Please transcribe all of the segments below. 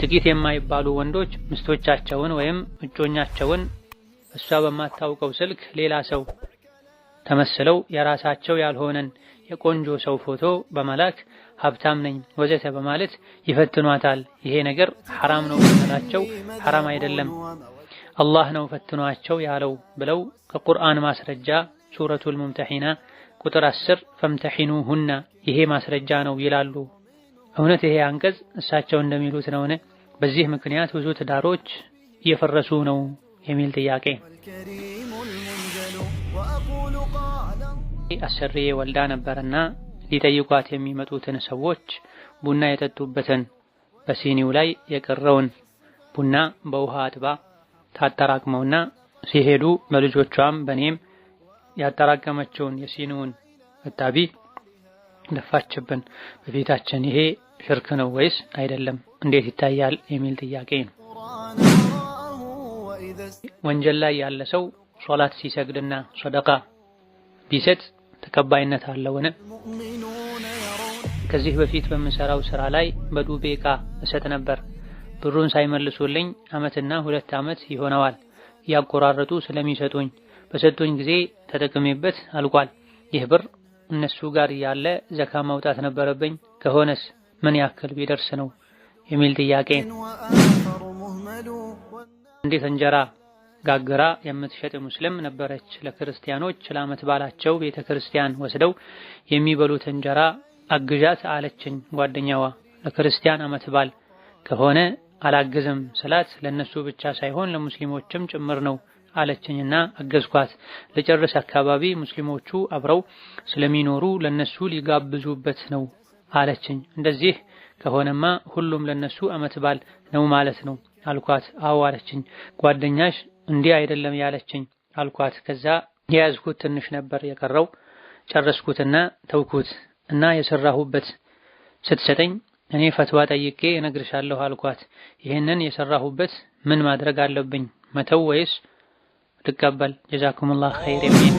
ጥቂት የማይባሉ ወንዶች ሚስቶቻቸውን ወይም እጮኛቸውን እሷ በማታውቀው ስልክ ሌላ ሰው ተመስለው የራሳቸው ያልሆነን የቆንጆ ሰው ፎቶ በመላክ ሀብታም ነኝ ወዘተ በማለት ይፈትኗታል። ይሄ ነገር ሐራም ነው ብንላቸው ሐራም አይደለም አላህ ነው ፈትኗቸው ያለው ብለው ከቁርአን ማስረጃ ሱረቱል ሙምተሒና ቁጥር 10 ፈምተሒኑሁና ይሄ ማስረጃ ነው ይላሉ። እውነት ይሄ አንቀጽ እሳቸው እንደሚሉት ነውን? በዚህ ምክንያት ብዙ ትዳሮች እየፈረሱ ነው የሚል ጥያቄ። አሰሪዬ ወልዳ ነበርና ሊጠይቋት የሚመጡትን ሰዎች ቡና የጠጡበትን በሲኒው ላይ የቀረውን ቡና በውሃ አጥባ ታጠራቅመውና ሲሄዱ በልጆቿም በኔም ያጠራቀመችውን የሲኒውን እጣቢ ደፋችብን። በቤታችን ይሄ ሽርክ ነው ወይስ አይደለም? እንዴት ይታያል? የሚል ጥያቄ ነው። ወንጀል ላይ ያለ ሰው ሶላት ሲሰግድና ሰደቃ ቢሰጥ ተቀባይነት አለውን? ከዚህ በፊት በምሰራው ስራ ላይ በዱቤ ዕቃ እሰጥ ነበር። ብሩን ሳይመልሱልኝ ዓመትና 2 ዓመት ይሆነዋል። ያቆራረጡ ስለሚሰጡኝ በሰጡኝ ጊዜ ተጠቅሜበት አልቋል። ይህ ብር እነሱ ጋር ያለ ዘካ ማውጣት ነበረብኝ። ከሆነስ ምን ያክል ቢደርስ ነው? የሚል ጥያቄ። እንዴት እንጀራ ጋግራ የምትሸጥ ሙስሊም ነበረች። ለክርስቲያኖች ለዓመት ባላቸው ቤተ ክርስቲያን ወስደው የሚበሉት እንጀራ አግዣት አለችኝ ጓደኛዋ። ለክርስቲያን ዓመት ባል ከሆነ አላግዝም ስላት ለነሱ ብቻ ሳይሆን ለሙስሊሞችም ጭምር ነው አለችኝና አገዝኳት። ለጨርስ አካባቢ ሙስሊሞቹ አብረው ስለሚኖሩ ለነሱ ሊጋብዙበት ነው አለችኝ። እንደዚህ ከሆነማ ሁሉም ለነሱ ዓመት ባል ነው ማለት ነው አልኳት። አዎ አለችኝ። ጓደኛሽ እንዲህ አይደለም ያለችኝ አልኳት። ከዛ የያዝኩት ትንሽ ነበር የቀረው ጨረስኩትና ተውኩት እና የሰራሁበት ስትሰጠኝ እኔ ፈትዋ ጠይቄ እነግርሻለሁ አልኳት። ይሄንን የሰራሁበት ምን ማድረግ አለብኝ? መተው ወይስ ልቀበል? ጀዛኩሙላህ ኸይር። የሚል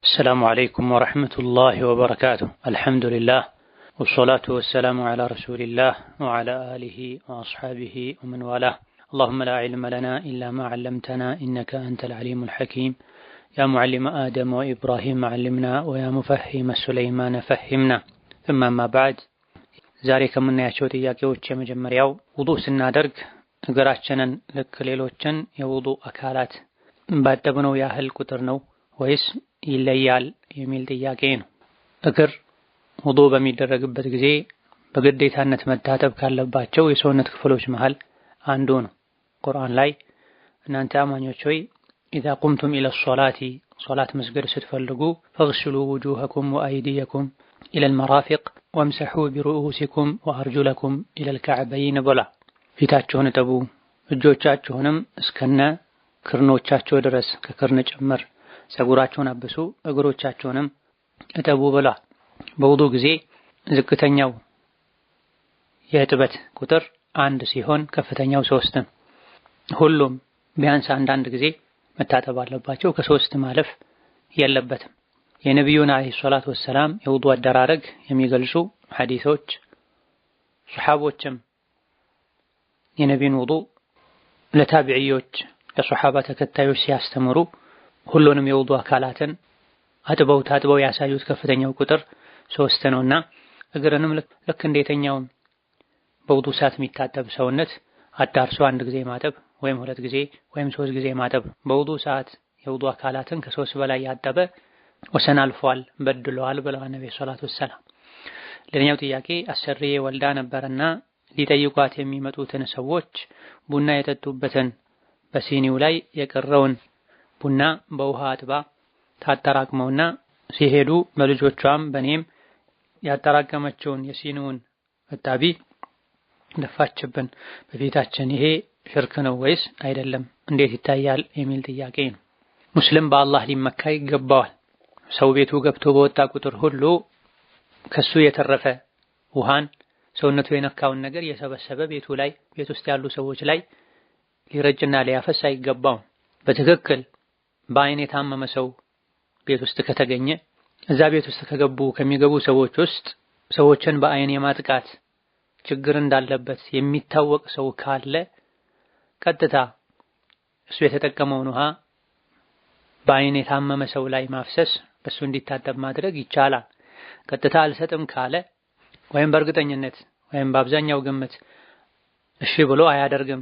السلام عليكم ورحمة الله وبركاته. الحمد لله والصلاة والسلام على رسول الله وعلى آله وأصحابه ومن والاه. اللهم لا علم لنا إلا ما علمتنا إنك أنت العليم الحكيم. يا معلم آدم وإبراهيم علمنا ويا مفهم سليمان فهمنا. ثم ما بعد ዛሬ ከምናያቸው ጥያቄዎች የመጀመሪያው ውዱእ ስናደርግ እግራችንን ልክ ሌሎችን የውዱእ አካላት ባጠብነው ያህል ቁጥር ነው ወይስ ይለያል የሚል ጥያቄ ነው። እግር ውዱእ በሚደረግበት ጊዜ በግዴታነት መታጠብ ካለባቸው የሰውነት ክፍሎች መሃል አንዱ ነው። ቁርአን ላይ እናንተ አማኞች ሆይ ኢዛ ቁምቱም ኢለ ሶላቲ ሶላት መስገድ ስትፈልጉ ፈግስሉ ውጁሀኩም ወአይዲየኩም ኢለል መራፊቅ ወምሰሑ ቢሩኡሲኩም ወአርጁለኩም ኢለል ከዕበይን ብላ። ፊታችሁን እጠቡ እጆቻችሁንም እስከነ ክርኖቻቸው ድረስ ከክርን ጭምር ፀጉራችሁን አብሱ እግሮቻችሁንም እጠቡ ብላ። በውዱእ ጊዜ ዝቅተኛው የእጥበት ቁጥር 1 ሲሆን ከፍተኛው 3 ነው። ሁሉም ቢያንስ አንዳንድ ጊዜ መታጠብ አለባቸው። ከ3 ማለፍ የለበትም። የነብዩን አለይሂ ሰላቱ ወሰላም የውዱእ አደራረግ የሚገልጹ ሐዲሶች ሱሐቦችም የነብዩን ውዱእ ለታቢዒዎች ለሱሐባ ተከታዮች ሲያስተምሩ ሁሉንም የውዱእ አካላትን አጥበው ታጥበው ያሳዩት ከፍተኛው ቁጥር 3 ነውና እግርንም ልክ እንደየትኛውም በውዱእ ሰዓት የሚታጠብ ሰውነት አዳርሶ 1 ጊዜ ማጠብ ወይም 2 ጊዜ ወይም 3 ጊዜ ማጠብ። በውዱእ ሰዓት የውዱእ አካላትን ከ3 በላይ ያጠበ ወሰን አልፏል በድሏል ብለዋል ነብዩ ሰለላሁ ዐለይሂ ወሰለም። ሌላኛው ጥያቄ አሰሪዬ ወልዳ ነበርና ሊጠይቋት የሚመጡትን ሰዎች ቡና የጠጡበትን በሲኒው ላይ የቀረውን ቡና በውሃ አጥባ ታጠራቅመውና ሲሄዱ በልጆቿም በኔም ያጠራቀመችውን የሲኒውን እጣቢ ደፋችብን። በቤታችን ይሄ ሽርክ ነው ወይስ አይደለም? እንዴት ይታያል? የሚል ጥያቄ ነው። ሙስሊም በአላህ ሊመካ ይገባዋል። ሰው ቤቱ ገብቶ በወጣ ቁጥር ሁሉ ከሱ የተረፈ ውሃን ሰውነቱ የነካውን ነገር የሰበሰበ ቤቱ ላይ ቤት ውስጥ ያሉ ሰዎች ላይ ሊረጭና ሊያፈስ አይገባውም። በትክክል በአይን የታመመ ሰው ቤት ውስጥ ከተገኘ እዛ ቤት ውስጥ ከሚገቡ ሰዎች ውስጥ ሰዎችን በአይን የማጥቃት ችግር እንዳለበት የሚታወቅ ሰው ካለ ቀጥታ እሱ የተጠቀመውን ውሃ በአይን የታመመ ሰው ላይ ማፍሰስ በሱ እንዲታጠብ ማድረግ ይቻላል። ቀጥታ አልሰጥም ካለ ወይም በእርግጠኝነት ወይም በአብዛኛው ግምት እሺ ብሎ አያደርግም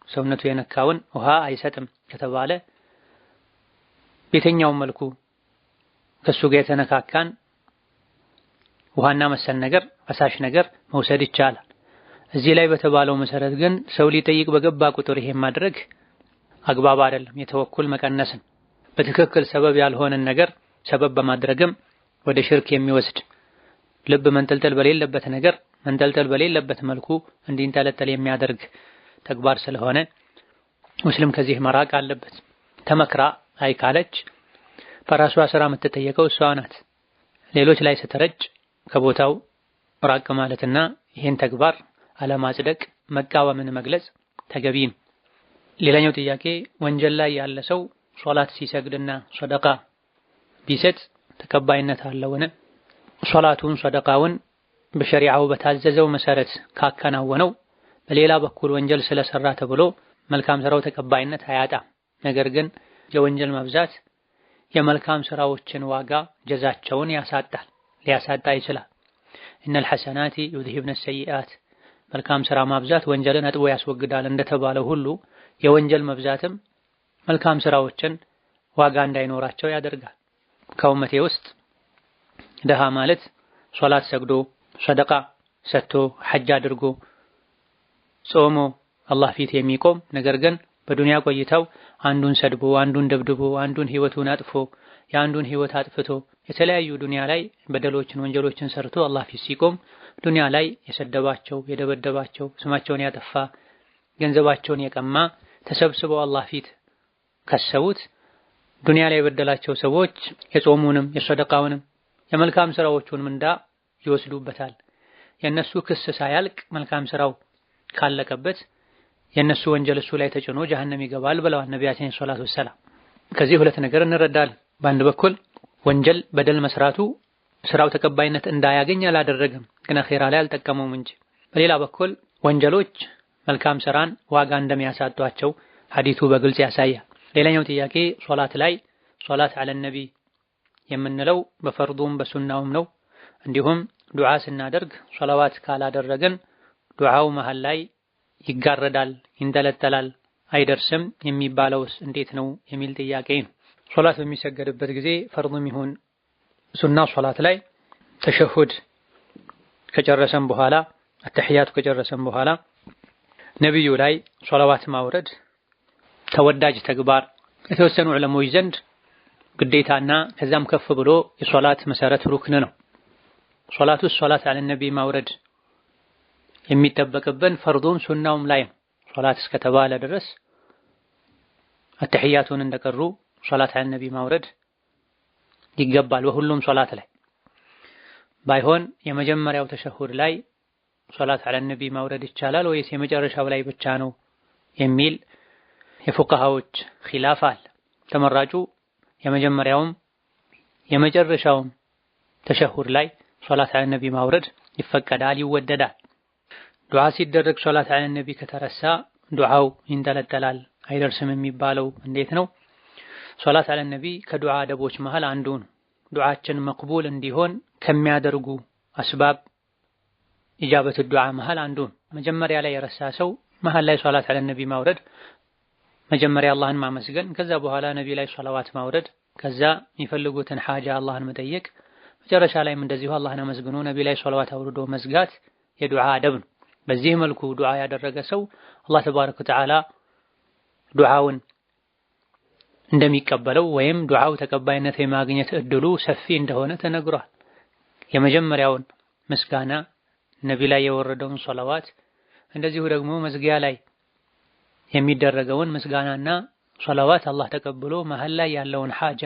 ሰውነቱ የነካውን ውሃ አይሰጥም ከተባለ በየትኛውም መልኩ ከሱ ጋር የተነካካን ውሃና መሰል ነገር ፈሳሽ ነገር መውሰድ ይቻላል። እዚህ ላይ በተባለው መሰረት ግን ሰው ሊጠይቅ በገባ ቁጥር ይሄን ማድረግ አግባብ አይደለም። የተወኩል መቀነስን በትክክል ሰበብ ያልሆነን ነገር ሰበብ በማድረግም ወደ ሽርክ የሚወስድ ልብ መንጠልጠል በሌለበት ነገር መንጠልጠል በሌለበት መልኩ እንዲንጠለጠል የሚያደርግ ተግባር ስለሆነ ሙስሊም ከዚህ መራቅ አለበት። ተመክራ አይ ካለች በራሷ ስራ የምትጠየቀው እሷ ናት። ሌሎች ላይ ስትረጭ ከቦታው ራቅ ማለትና ይህን ተግባር አለማጽደቅ መቃወምን መግለጽ ተገቢ ነው። ሌላኛው ጥያቄ ወንጀል ላይ ያለ ሰው ሶላት ሲሰግድና ሰደቃ ቢሰጥ ተቀባይነት አለውን? ሶላቱን ሰደቃውን በሸሪዓው በታዘዘው መሰረት ካከናወነው በሌላ በኩል ወንጀል ስለሰራ ተብሎ መልካም ስራው ተቀባይነት አያጣም። ነገር ግን የወንጀል መብዛት የመልካም ስራዎችን ዋጋ ጀዛቸውን ሊያሳጣ ይችላል። ኢነል ሐሰናቲ ዩዝሂብነ ሰይአት መልካም ስራ ማብዛት ወንጀልን አጥቦ ያስወግዳል እንደተባለው ሁሉ የወንጀል መብዛትም መልካም ስራዎችን ዋጋ እንዳይኖራቸው ያደርጋል። ከኡመቴ ውስጥ ደሃ ማለት ሶላት ሰግዶ ሰደቃ ሰጥቶ ሐጅ አድርጎ ጾሞ አላህ ፊት የሚቆም ነገር ግን በዱንያ ቆይታው አንዱን ሰድቦ አንዱን ደብድቦ አንዱን ህይወቱን አጥፎ የአንዱን ህይወት አጥፍቶ የተለያዩ ዱንያ ላይ በደሎችን ወንጀሎችን ሰርቶ አላህ ፊት ሲቆም ዱንያ ላይ የሰደባቸው የደበደባቸው ስማቸውን ያጠፋ ገንዘባቸውን የቀማ ተሰብስበው አላህ ፊት ከሰውት ዱንያ ላይ የበደላቸው ሰዎች የጾሙንም የሰደቃውንም የመልካም ስራዎቹን ምንዳ ይወስዱበታል። የነሱ ክስ ሳያልቅ መልካም ስራው ካለቀበት የነሱ ወንጀል እሱ ላይ ተጭኖ ጀሃነም ይገባል ብለዋል ነቢያችን ሰለላሁ ዐለይሂ ወሰለም። ከዚህ ሁለት ነገር እንረዳለን። በአንድ በኩል ወንጀል በደል መስራቱ ስራው ተቀባይነት እንዳያገኝ አላደረገም፣ ግን አኺራ ላይ አልጠቀመውም እንጂ። በሌላ በኩል ወንጀሎች መልካም ስራን ዋጋ እንደሚያሳጧቸው ሐዲሱ በግልጽ ያሳያል። ሌላኛው ጥያቄ ሶላት ላይ ሶላት ዐለ ነቢ የምንለው በፈርዱም በሱናውም ነው። እንዲሁም ዱዓ ስናደርግ ሶላዋት ካላደረግን ዱዓው መሃል ላይ ይጋረዳል፣ ይንጠለጠላል፣ አይደርስም የሚባለውስ እንዴት ነው የሚል ጥያቄ ነው። ሶላት በሚሰገድበት ጊዜ ፈርዱም ይሁን ሱና ሶላት ላይ ተሸሁድ ከጨረሰን በኋላ አተህያቱ ከጨረሰን በኋላ ነብዩ ላይ ሶላዋት ማውረድ ተወዳጅ ተግባር የተወሰኑ ዑለሞች ዘንድ ግዴታና ከዛም ከፍ ብሎ የሶላት መሰረት ሩክን ነው። ሶላት ዐለ ነቢ ማውረድ የሚጠበቅብን ፈርዱም ሱናውም ላይ ነው። ሶላት እስከተባለ ድረስ አተህያቱን እንደቀሩ ሶላት ዐለ ነቢ ማውረድ ይገባል በሁሉም ሶላት ላይ። ባይሆን የመጀመሪያው ተሸሁድ ላይ ሶላት ዐለ ነቢ ማውረድ ይቻላል ወይስ የመጨረሻው ላይ ብቻ ነው የሚል የፉቃሃዎች ኺላፍ አለ። ተመራጩ የመጀመሪያውም የመጨረሻውም ተሸሁድ ላይ ሶላት ዐለ ነቢ ማውረድ ይፈቀዳል፣ ይወደዳል። ዱዓ ሲደረግ ሶላት ዐለ ነቢ ከተረሳ ዱዓው ይንጠለጠላል፣ አይደርስም የሚባለው እንዴት ነው? ሶላት ዐለ ነቢ ከዱዓ አደቦች መሃል አንዱ ነው። ዱዓችን መቅቡል እንዲሆን ከሚያደርጉ አስባብ ኢጃበት ዱዓ መሃል አንዱ ነው። መጀመሪያ ላይ የረሳ ሰው መሃል ላይ ሶላት ዐለ ነቢ ማውረድ፣ መጀመሪያ አላህን ማመስገን፣ ከዛ በኋላ ነቢ ላይ ሶላዋት ማውረድ፣ ከዛ የሚፈልጉትን ሐጃ አላህን መጠየቅ፣ መጨረሻ ላይም እንደዚሁ አላህን አመስግኖ ነቢ ላይ ሶላዋት አውርዶ መዝጋት የዱዓ አደብ ነው። በዚህ መልኩ ዱዓ ያደረገ ሰው አላህ ተባረከ ወተዓላ ዱዓውን እንደሚቀበለው ወይም ዱዓው ተቀባይነት የማግኘት እድሉ ሰፊ እንደሆነ ተነግሯል። የመጀመሪያውን ምስጋና ነቢ ላይ የወረደውን ሶላዋት እንደዚሁ ደግሞ መዝጊያ ላይ የሚደረገውን ምስጋናና ሶላዋት አላህ ተቀብሎ መሃል ላይ ያለውን ሐጃ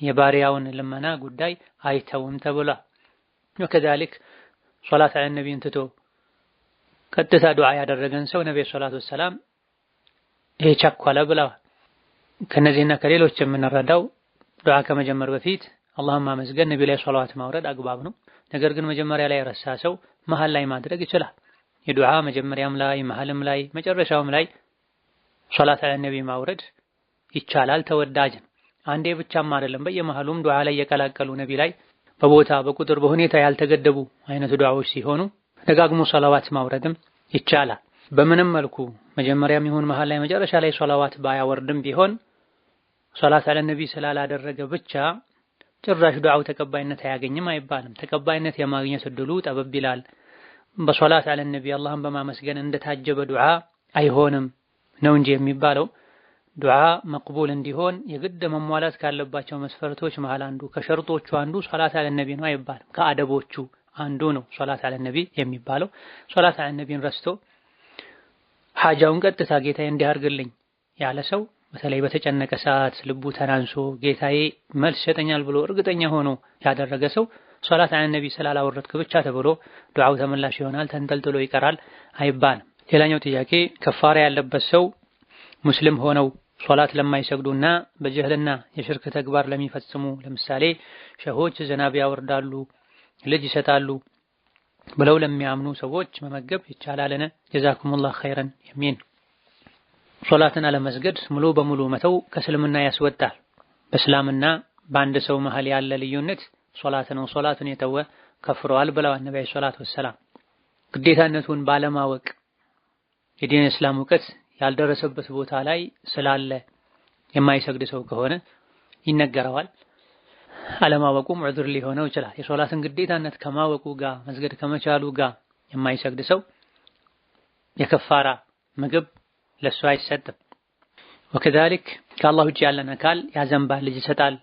የባሪያውን ልመና ጉዳይ አይተውም ተብሏል። ወከዛሊክ ሶላት ዐለ ነቢን ትቶ ቀጥታ ዱዓ ያደረገን ሰው ነብዩ ሰለላሁ ዐለይሂ ወሰለም ይሄ ቸኮለ ብለዋል። ከነዚህና ከሌሎች የምንረዳው ዱዓ ከመጀመር በፊት አላህን ማመስገን ነብዩ ላይ ሶላዋት ማውረድ አግባብ ነው። ነገር ግን መጀመሪያ ላይ የረሳ ሰው መሃል ላይ ማድረግ ይችላል። የዱዓ መጀመሪያም ላይ መሃልም ላይ መጨረሻውም ላይ ሶላት አለ ነብይ ማውረድ ይቻላል፣ ተወዳጅ ነው። አንዴ ብቻም አይደለም በየመሃሉም ዱዓ ላይ የቀላቀሉ ነብይ ላይ በቦታ በቁጥር በሁኔታ ያልተገደቡ አይነት ዱዓዎች ሲሆኑ ደጋግሞ ሶላዋት ማውረድም ይቻላል። በምንም መልኩ መጀመሪያም ይሁን መሃል ላይ መጨረሻ ላይ ሶላዋት ባያወርድም ቢሆን ሶላት አለ ነብይ ስላላደረገ ብቻ ጭራሽ ዱዓው ተቀባይነት አያገኝም አይባልም። ተቀባይነት የማግኘት እድሉ ጠበብ ይላል። በሶላት አለ ነብይ አላህን በማመስገን እንደታጀበ ዱዓ አይሆንም ነው እንጂ የሚባለው ዱዓ መቅቡል እንዲሆን የግድ መሟላት ካለባቸው መስፈርቶች መሃል አንዱ ከሸርጦቹ አንዱ ሶላት አለ ነብይ ነው አይባልም። ከአደቦቹ አንዱ ነው ሶላት አለ ነብይ የሚባለው። ሶላት አለ ነብይን ረስቶ ሐጃውን ቀጥታ ጌታዬ እንዲያርግልኝ ያለ ሰው በተለይ በተጨነቀ ሰዓት ልቡ ተናንሶ ጌታዬ መልስ ይሰጠኛል ብሎ እርግጠኛ ሆኖ ያደረገ ሰው ሶላት አለ ነብይ ስላላወረድክ ብቻ ተብሎ ዱዓው ተመላሽ ይሆናል፣ ተንጠልጥሎ ይቀራል አይባልም። ሌላኛው ጥያቄ ከፋራ ያለበት ሰው ሙስሊም ሆነው ሶላት ለማይሰግዱና በጀህልና የሽርክ ተግባር ለሚፈጽሙ ለምሳሌ ሸሆች ዝናብ ያወርዳሉ፣ ልጅ ይሰጣሉ ብለው ለሚያምኑ ሰዎች መመገብ ይቻላልን? ጀዛኩሙላህ ኸይረን የሚን ሶላትን አለመስገድ ሙሉ በሙሉ መተው ከእስልምና ያስወጣል። በእስላምና በአንድ ሰው መሃል ያለ ልዩነት ሶላት ነው። ሶላትን የተወ ከፍሯል ብለዋል ነብዩ ሰለላሁ ዐለይሂ ወሰለም። ግዴታነቱን ባለማወቅ የዲን እስላም እውቀት ያልደረሰበት ቦታ ላይ ስላለ የማይሰግድ ሰው ከሆነ ይነገረዋል። አለማወቁም ዑዝር ሊሆነው ይችላል። የሶላትን ግዴታነት ከማወቁ ጋር መስገድ ከመቻሉ ጋር የማይሰግድ ሰው የከፋራ ምግብ ለሱ አይሰጥም። ወከዛሊክ ከአላህ ውጭ ያለን አካል ያዘንባል፣ ልጅ ይሰጣል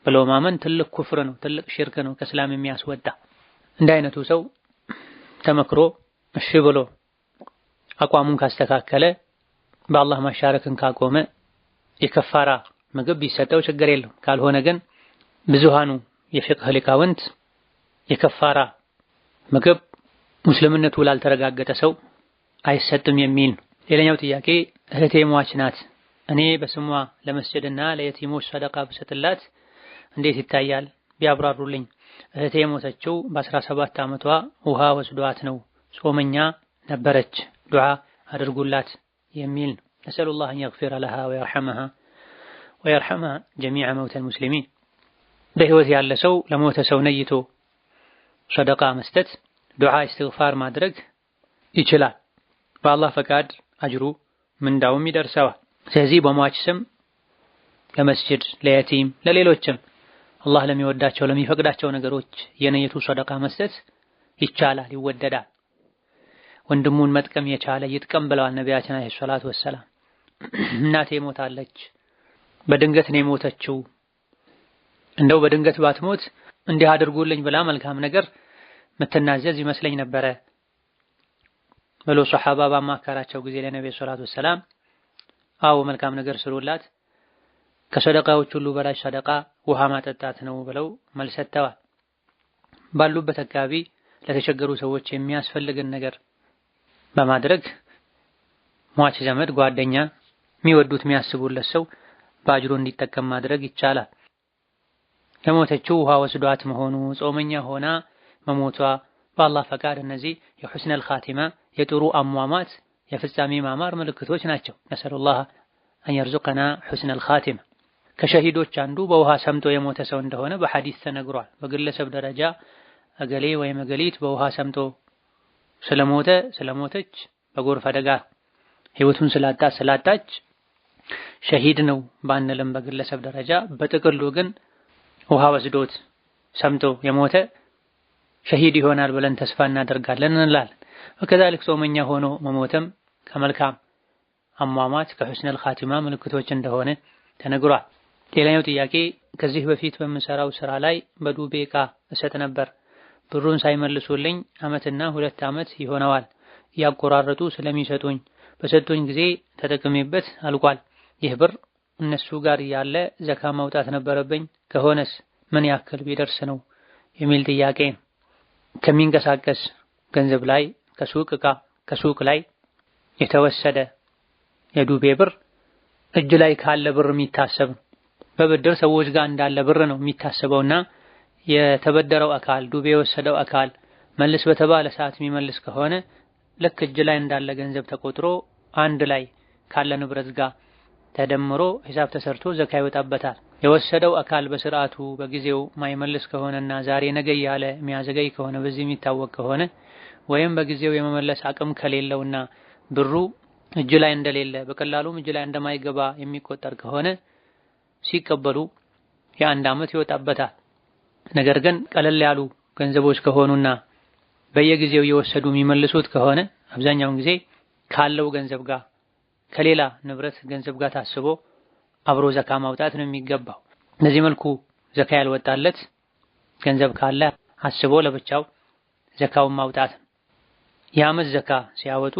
ብሎ ማመን ትልቅ ኩፍር ነው፣ ትልቅ ሽርክ ነው፣ ከእስላም የሚያስወጣ። እንደ አይነቱ ሰው ተመክሮ እሺ ብሎ አቋሙን ካስተካከለ በአላህ ማሻረክን ካቆመ የከፋራ ምግብ ቢሰጠው ችግር የለው። ካልሆነ ግን ብዙሃኑ የፊቅህ ሊቃውንት የከፋራ ምግብ ሙስሊምነቱ ላልተረጋገጠ ሰው አይሰጥም የሚል ነው። ሌላኛው ጥያቄ እህቴ ሟች ናት። እኔ በስሟ ለመስጂድና ለየቲሞች ሰደቃ ብሰጥላት እንዴት ይታያል ቢያብራሩልኝ። እህቴ የሞተችው በ17 ዓመቷ ውሃ ወስዷት ነው። ጾመኛ ነበረች። ዱዓ አድርጉላት የሚል ነው። ነስአሉላህ አን የግፊረ ለሃ ወየርሐመሃ ወየርሐመ ጀሚዐ መውተል ሙስሊሚን። በህይወት ያለ ሰው ለሞተ ሰው ነይቶ ሰደቃ መስጠት፣ ዱዓ ኢስቲግፋር ማድረግ ይችላል። በአላህ ፈቃድ አጅሩ ምንዳውም ይደርሰዋል። ስለዚህ በሟች ስም ለመስጂድ፣ ለየቲም፣ ለሌሎችም አላህ ለሚወዳቸው ለሚፈቅዳቸው ነገሮች የነየቱ ሰደቃ መስጠት ይቻላል፣ ይወደዳል። ወንድሙን መጥቀም የቻለ ይጥቀም ብለዋል ነቢያችን አለይሂ ሰላቱ ወሰላም። እናቴ ሞታለች፣ በድንገት ነው የሞተችው፣ እንደው በድንገት ባትሞት እንዲህ አድርጉልኝ ብላ መልካም ነገር ምትናዘዝ ይመስለኝ ነበረ ብሎ ሱሐባ ባማከራቸው ጊዜ ለነብዩ ሰለላሁ ዐለይሂ ወሰለም አው መልካም ነገር ስሩላት፣ ከሰደቃዎች ሁሉ በላይ ሰደቃ ውሃ ማጠጣት ነው ብለው መልስ ሰጥተዋል። ባሉበት አካባቢ ለተቸገሩ ሰዎች የሚያስፈልግን ነገር በማድረግ ሟች ዘመድ፣ ጓደኛ፣ የሚወዱት የሚያስቡለት ሰው በአጅሩ እንዲጠቀም ማድረግ ይቻላል። ለሞተችው ውሃ ወስዷት መሆኑ፣ ጾመኛ ሆና መሞቷ በአላህ ፈቃድ እነዚህ የሑስነል ኻቲማ የጥሩ አሟሟት የፍጻሜ ማማር ምልክቶች ናቸው። ነስአሉላህ አን የርዙቀና ሑስነል ኻቲማ። ከሸሂዶች አንዱ በውሃ ሰምጦ የሞተ ሰው እንደሆነ በሐዲስ ተነግሯል። በግለሰብ ደረጃ እገሌ ወይም እገሊት በውሃ ሰምጦ ስለሞተ ስለሞተች በጎርፍ አደጋ ህይወቱን ስላጣች ሸሂድ ነው ባንልም በግለሰብ ደረጃ፣ በጥቅሉ ግን ውሃ ወስዶት ሰምጦ የሞተ ሸሂድ ይሆናል ብለን ተስፋ እናደርጋለን እንላለን። ወከዛልክ ጾመኛ ሆኖ መሞትም ከመልካም አሟሟት ከሑስነል ኻቲማ ምልክቶች እንደሆነ ተነግሯል። ሌላኛው ጥያቄ ከዚህ በፊት በምሰራው ስራ ላይ በዱቤ ዕቃ እሰጥ ነበር። ብሩን ሳይመልሱልኝ ዓመትና 2 ዓመት ይሆነዋል። ያቆራረጡ ስለሚሰጡኝ በሰጡኝ ጊዜ ተጠቅሜበት አልቋል። ይህ ብር እነሱ ጋር ያለ ዘካ ማውጣት ነበረብኝ። ከሆነስ ምን ያክል ቢደርስ ነው የሚል ጥያቄ ነው። ከሚንቀሳቀስ ገንዘብ ላይ ከሱቅ ላይ የተወሰደ የዱቤ ብር እጅ ላይ ካለ ብር የሚታሰብ በብድር ሰዎች ጋር እንዳለ ብር ነው የሚታሰበውና የተበደረው አካል ዱቤ የወሰደው አካል መልስ በተባለ ሰዓት የሚመልስ ከሆነ ልክ እጅ ላይ እንዳለ ገንዘብ ተቆጥሮ አንድ ላይ ካለ ንብረት ጋር ተደምሮ ሂሳብ ተሰርቶ ዘካ ይወጣበታል። የወሰደው አካል በስርዓቱ በጊዜው ማይመልስ ከሆነና ዛሬ ነገ ያለ የሚያዘገይ ከሆነ በዚህ የሚታወቅ ከሆነ ወይም በጊዜው የመመለስ አቅም ከሌለውና ብሩ እጅ ላይ እንደሌለ በቀላሉም እጅ ላይ እንደማይገባ የሚቆጠር ከሆነ ሲቀበሉ የአንድ ዓመት ይወጣበታል። ነገር ግን ቀለል ያሉ ገንዘቦች ከሆኑና በየጊዜው እየወሰዱ የሚመልሱት ከሆነ አብዛኛውን ጊዜ ካለው ገንዘብ ጋር ከሌላ ንብረት ገንዘብ ጋር ታስቦ አብሮ ዘካ ማውጣት ነው የሚገባው። በዚህ መልኩ ዘካ ያልወጣለት ገንዘብ ካለ አስቦ ለብቻው ዘካውን ማውጣት። የዓመት ዘካ ሲያወጡ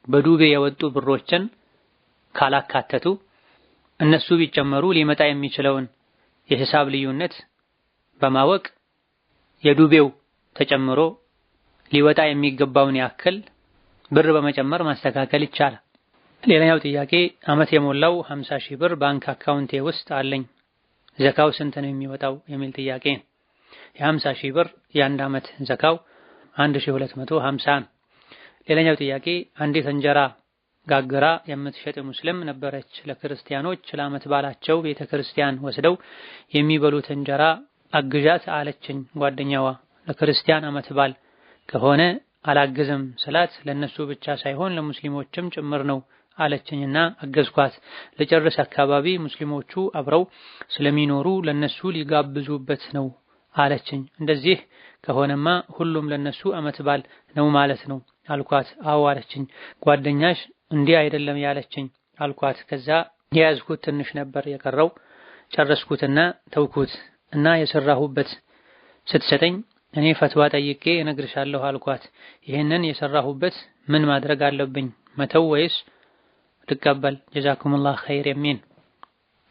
በዱቤ የወጡ ብሮችን ካላካተቱ እነሱ ቢጨመሩ ሊመጣ የሚችለውን የሂሳብ ልዩነት በማወቅ የዱቤው ተጨምሮ ሊወጣ የሚገባውን ያክል ብር በመጨመር ማስተካከል ይቻላል። ሌላኛው ጥያቄ ዓመት የሞላው 50 ሺህ ብር ባንክ አካውንቴ ውስጥ አለኝ ዘካው ስንት ነው የሚወጣው የሚል ጥያቄ። የ50 ሺህ ብር የአንድ ዓመት ዘካው 1250 ነው። ሌላኛው ጥያቄ አንዲት እንጀራ ጋግራ የምትሸጥ ሙስሊም ነበረች። ለክርስቲያኖች ለዓመት ባላቸው ቤተክርስቲያን ወስደው የሚበሉት እንጀራ አግዣት አለችኝ ጓደኛዋ። ለክርስቲያን ዓመት ባል ከሆነ አላግዝም ስላት ለነሱ ብቻ ሳይሆን ለሙስሊሞችም ጭምር ነው አለችኝና አገዝኳት። ለጨርስ አካባቢ ሙስሊሞቹ አብረው ስለሚኖሩ ለነሱ ሊጋብዙበት ነው አለችኝ። እንደዚህ ከሆነማ ሁሉም ለነሱ ዓመት ባል ነው ማለት ነው አልኳት። አዎ አለችኝ። ጓደኛሽ እንዲህ አይደለም ያለችኝ አልኳት። ከዛ የያዝኩት ትንሽ ነበር የቀረው ጨረስኩትና ተውኩት እና የሰራሁበት ስትሰጠኝ እኔ ፈትዋ ጠይቄ እነግርሻለሁ አልኳት። ይሄንን የሰራሁበት ምን ማድረግ አለብኝ መተው ወይስ ልቀበል? ጀዛኩሙላህ ኸይር የሚን።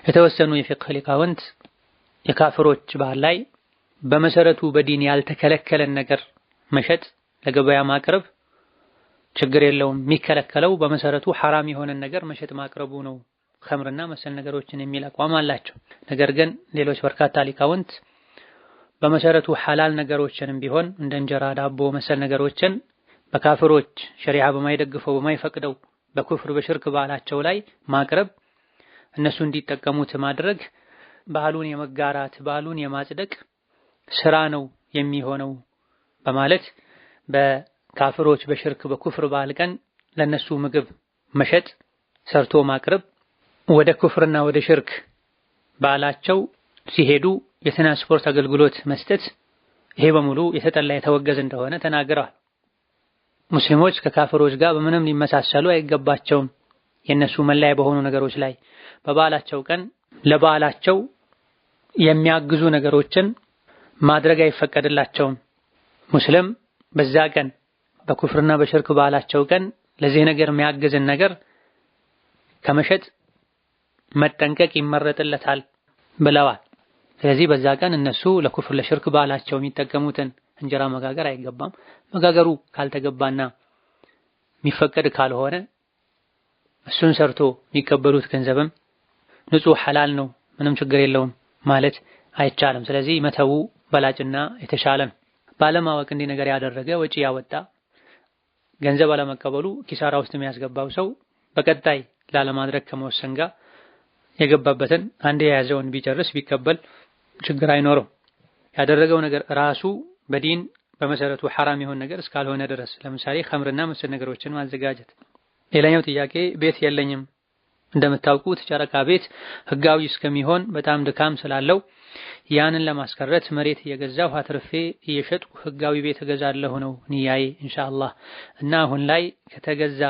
የተወሰኑ የፊቅህ ሊቃውንት የካፍሮች ባህል ላይ በመሰረቱ በዲን ያልተከለከለን ነገር መሸጥ ለገበያ ማቅረብ ችግር የለውም። የሚከለከለው በመሰረቱ ሐራም የሆነን ነገር መሸጥ ማቅረቡ ነው፣ ኸምርና መሰል ነገሮችን የሚል አቋም አላቸው። ነገር ግን ሌሎች በርካታ ሊቃውንት በመሰረቱ ሐላል ነገሮችንም ቢሆን እንደ እንጀራ፣ ዳቦ መሰል ነገሮችን በካፍሮች ሸሪዓ በማይደግፈው በማይፈቅደው በኩፍር በሽርክ ባህላቸው ላይ ማቅረብ እነሱ እንዲጠቀሙት ማድረግ ባህሉን የመጋራት ባህሉን የማጽደቅ ስራ ነው የሚሆነው በማለት በካፍሮች በሽርክ በኩፍር ባህል ቀን ለነሱ ምግብ መሸጥ ሰርቶ ማቅረብ ወደ ኩፍርና ወደ ሽርክ ባህላቸው ሲሄዱ የትራንስፖርት አገልግሎት መስጠት ይሄ በሙሉ የተጠላ የተወገዘ እንደሆነ ተናግረዋል። ሙስሊሞች ከካፍሮች ጋር በምንም ሊመሳሰሉ አይገባቸውም። የነሱ መለያ በሆኑ ነገሮች ላይ በበዓላቸው ቀን ለበዓላቸው የሚያግዙ ነገሮችን ማድረግ አይፈቀድላቸውም። ሙስሊም በዛ ቀን በኩፍርና በሽርክ በዓላቸው ቀን ለዚህ ነገር የሚያግዝን ነገር ከመሸጥ መጠንቀቅ ይመረጥለታል ብለዋል። ስለዚህ በዛ ቀን እነሱ ለኩፍር ለሽርክ በዓላቸው የሚጠቀሙትን እንጀራ መጋገር አይገባም። መጋገሩ ካልተገባና የሚፈቀድ ካልሆነ እሱን ሰርቶ የሚቀበሉት ገንዘብም ንጹህ ሐላል ነው፣ ምንም ችግር የለውም ማለት አይቻልም። ስለዚህ መተው በላጭና የተሻለ ነው። ባለማወቅ እንዲህ ነገር ያደረገ ወጪ ያወጣ ገንዘብ አለመቀበሉ ኪሳራ ውስጥ የሚያስገባው ሰው በቀጣይ ላለማድረግ ከመወሰን ጋር የገባበትን አንዴ የያዘውን ቢጨርስ ቢቀበል ችግር አይኖረው። ያደረገው ነገር ራሱ በዲን በመሰረቱ ሐራም የሆነ ነገር እስካልሆነ ድረስ ለምሳሌ ኸምርና መሰል ነገሮችን ማዘጋጀት። ሌላኛው ጥያቄ ቤት የለኝም፣ እንደምታውቁት ጨረቃ ቤት ህጋዊ እስከሚሆን በጣም ድካም ስላለው ያንን ለማስቀረት መሬት እየገዛሁ አትርፌ እየሸጥኩ ህጋዊ ቤት እገዛለሁ ነው ንያዬ ኢንሻአላህ። እና አሁን ላይ ከተገዛ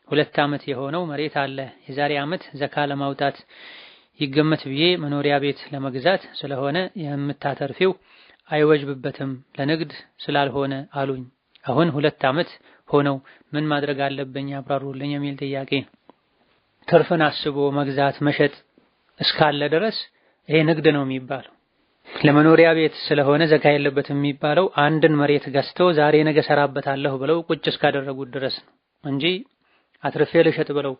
2 ዓመት የሆነው መሬት አለ። የዛሬ ዓመት ዘካ ለማውጣት ይገመት ብዬ መኖሪያ ቤት ለመግዛት ስለሆነ የምታተርፊው አይወጅብበትም ለንግድ ስላልሆነ አሉኝ። አሁን 2 ዓመት ሆነው ምን ማድረግ አለብኝ ያብራሩልኝ የሚል ጥያቄ። ትርፍን አስቦ መግዛት መሸጥ እስካለ ድረስ ይሄ ንግድ ነው የሚባለው። ለመኖሪያ ቤት ስለሆነ ዘካ የለበትም የሚባለው አንድን መሬት ገዝተው ዛሬ ነገ ሰራበታለሁ ብለው ቁጭ እስካደረጉት ድረስ ነው እንጂ አትርፌ ልሸጥ ብለው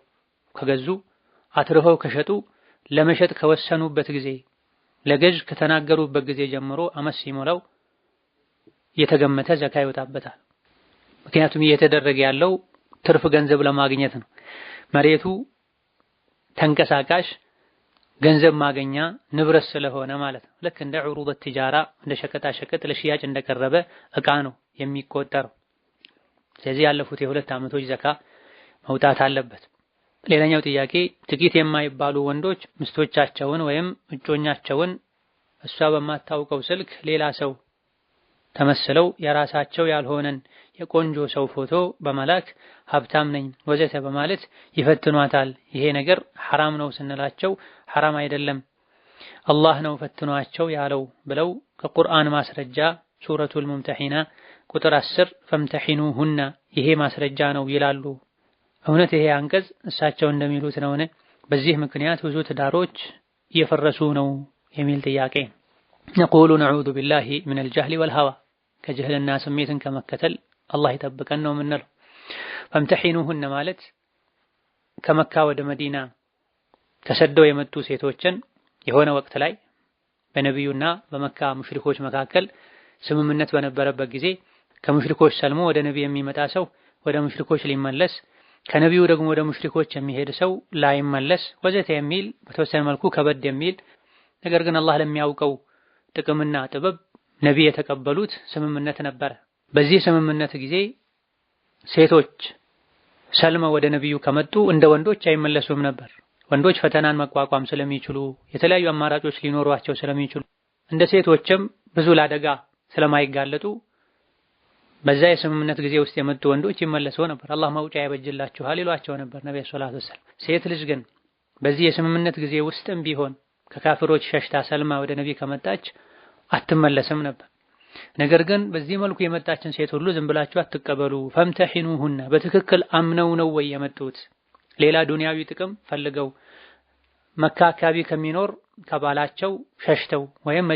ከገዙ አትርፈው ከሸጡ ለመሸጥ ከወሰኑበት ጊዜ ለገዥ ከተናገሩበት ጊዜ ጀምሮ አመት ሲሞላው የተገመተ ዘካ ይወጣበታል። ምክንያቱም እየተደረገ ያለው ትርፍ ገንዘብ ለማግኘት ነው። መሬቱ ተንቀሳቃሽ ገንዘብ ማግኛ ንብረት ስለሆነ ማለት ነው። ልክ እንደ ዑሩድ ትጃራ እንደ ሸቀጣ ሸቀጥ ለሽያጭ እንደቀረበ እቃ ነው የሚቆጠረው። ስለዚህ ያለፉት የሁለት ዓመቶች ዘካ መውጣት አለበት። ሌላኛው ጥያቄ ጥቂት የማይባሉ ወንዶች ሚስቶቻቸውን ወይም እጮኛቸውን እሷ በማታውቀው ስልክ ሌላ ሰው ተመስለው የራሳቸው ያልሆነን የቆንጆ ሰው ፎቶ በመላክ ሀብታም ነኝ ወዘተ በማለት ይፈትኗታል። ይሄ ነገር ሐራም ነው ስንላቸው ሐራም አይደለም አላህ ነው ፈትኗቸው ያለው ብለው ከቁርአን ማስረጃ ሱረቱል ሙምተሒና ቁጥር 10 ፈምተሒኑሁና ይሄ ማስረጃ ነው ይላሉ። እውነት ይሄ አንቀጽ እሳቸው እንደሚሉት ነውን? በዚህ ምክንያት ብዙ ትዳሮች እየፈረሱ ነው የሚል ጥያቄ። ነቁሉ ነዑዙ ቢላሂ ሚነል ጀህሊ ወልሀዋ ከጅህልና ስሜትን ከመከተል አላህ ይጠብቀን ነው የምንለው። ፈምተሒኑሁነ ማለት ከመካ ወደ መዲና ተሰደው የመጡ ሴቶችን የሆነ ወቅት ላይ በነቢዩና በመካ ሙሽሪኮች መካከል ስምምነት በነበረበት ጊዜ ከሙሽሪኮች ሰልሞ ወደ ነቢይ የሚመጣ ሰው ወደ ሙሽሪኮች ሊመለስ፣ ከነቢዩ ደግሞ ወደ ሙሽሪኮች የሚሄድ ሰው ላይመለስ ወዘተ የሚል በተወሰነ መልኩ ከበድ የሚል ነገር ግን አላህ ለሚያውቀው ጥቅምና ጥበብ ነቢይ የተቀበሉት ስምምነት ነበረ። በዚህ ስምምነት ጊዜ ሴቶች ሰልመው ወደ ነቢዩ ከመጡ እንደ ወንዶች አይመለሱም ነበር። ወንዶች ፈተናን መቋቋም ስለሚችሉ የተለያዩ አማራጮች ሊኖሯቸው ስለሚችሉ እንደ ሴቶችም ብዙ ለአደጋ ስለማይጋለጡ በዛ የስምምነት ጊዜ ውስጥ የመጡ ወንዶች ይመለሱ ነበር። አላህ መውጫ ያበጅላችኋል ይሏቸው ነበር ነብዩ ሰለላሁ ዐለይሂ ወሰለም። ሴት ልጅ ግን በዚህ የስምምነት ጊዜ ውስጥም ቢሆን ከካፍሮች ሸሽታ ሰልማ ወደ ነቢይ ከመጣች አትመለስም ነበር። ነገር ግን በዚህ መልኩ የመጣችን ሴት ሁሉ ዝም ብላችሁ አትቀበሉ። ፈምተሒኑሁነ በትክክል አምነው ነው ወይ የመጡት? ሌላ ዱንያዊ ጥቅም ፈልገው መካ አካባቢ ከሚኖር ከባላቸው ሸሽተው ወይም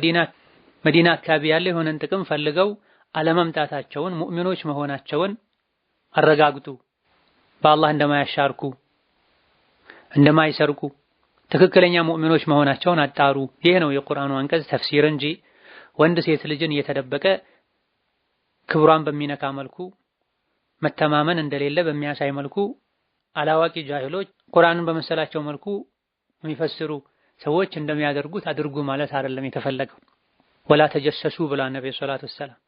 መዲና አካባቢ ያለ የሆነን ጥቅም ፈልገው አለመምጣታቸውን ሙእሚኖች መሆናቸውን አረጋግጡ። በአላህ እንደማያሻርኩ እንደማይሰርቁ ትክክለኛ ሙእሚኖች መሆናቸውን አጣሩ። ይህ ነው የቁርአኑ አንቀጽ ተፍሲር እንጂ ወንድ ሴት ልጅን እየተደበቀ ክብሯን በሚነካ መልኩ መተማመን እንደሌለ በሚያሳይ መልኩ አላዋቂ ጃሂሎች ቁርአንን በመሰላቸው መልኩ የሚፈስሩ ሰዎች እንደሚያደርጉት አድርጉ ማለት አይደለም የተፈለገው። ወላ ተጀሰሱ ብላ ነብዩ ሰለላሁ ዐለይሂ ወሰለም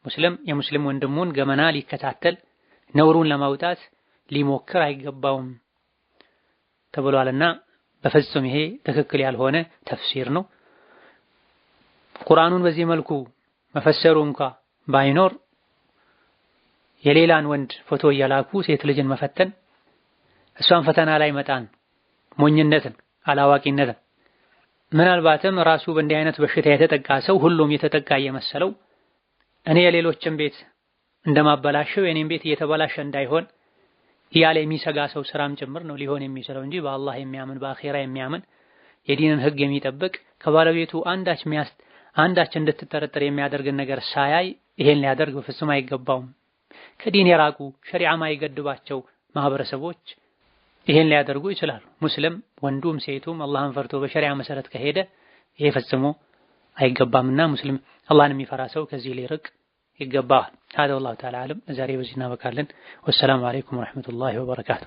ሙስሊም የሙስሊም ወንድሙን ገመና ሊከታተል ነውሩን ለማውጣት ሊሞክር አይገባውም ተብሏልና በፍጹም ይሄ ትክክል ያልሆነ ተፍሲር ነው። ቁርአኑን በዚህ መልኩ መፈሰሩ እንኳ ባይኖር የሌላን ወንድ ፎቶ እየላኩ ሴት ልጅን መፈተን እሷን ፈተና ላይ መጣን ሞኝነትን አላዋቂነትን ምናልባትም ራሱ በእንዲህ አይነት በሽታ የተጠቃ ሰው ሁሉም የተጠቃ እየመሰለው እኔ የሌሎችን ቤት እንደማበላሸው የኔን ቤት እየተበላሸ እንዳይሆን ያለ የሚሰጋ ሰው ስራም ጭምር ነው ሊሆን የሚችለው እንጂ በአላህ የሚያምን በአኺራ የሚያምን የዲንን ህግ የሚጠብቅ ከባለቤቱ አንዳች እንድትጠረጠር የሚያደርግን ነገር ሳያይ ይሄን ሊያደርግ በፍጹም አይገባውም። ከዲን የራቁ ሸሪዓ ማይገድባቸው ማህበረሰቦች ይሄን ሊያደርጉ ይችላሉ። ሙስሊም ወንዱም ሴቱም አላህን ፈርቶ በሸሪዓ መሰረት ከሄደ ይሄ ፈጽሞ አይገባምና ሙስሊም አላህን የሚፈራ ሰው ከዚህ ሊርቅ ይገባል። هذا والله تعالى أعلم። ዛሬ በዚህ እናበቃለን። ወሰላሙ አለይኩም ወራህመቱላሂ ወበረካቱ።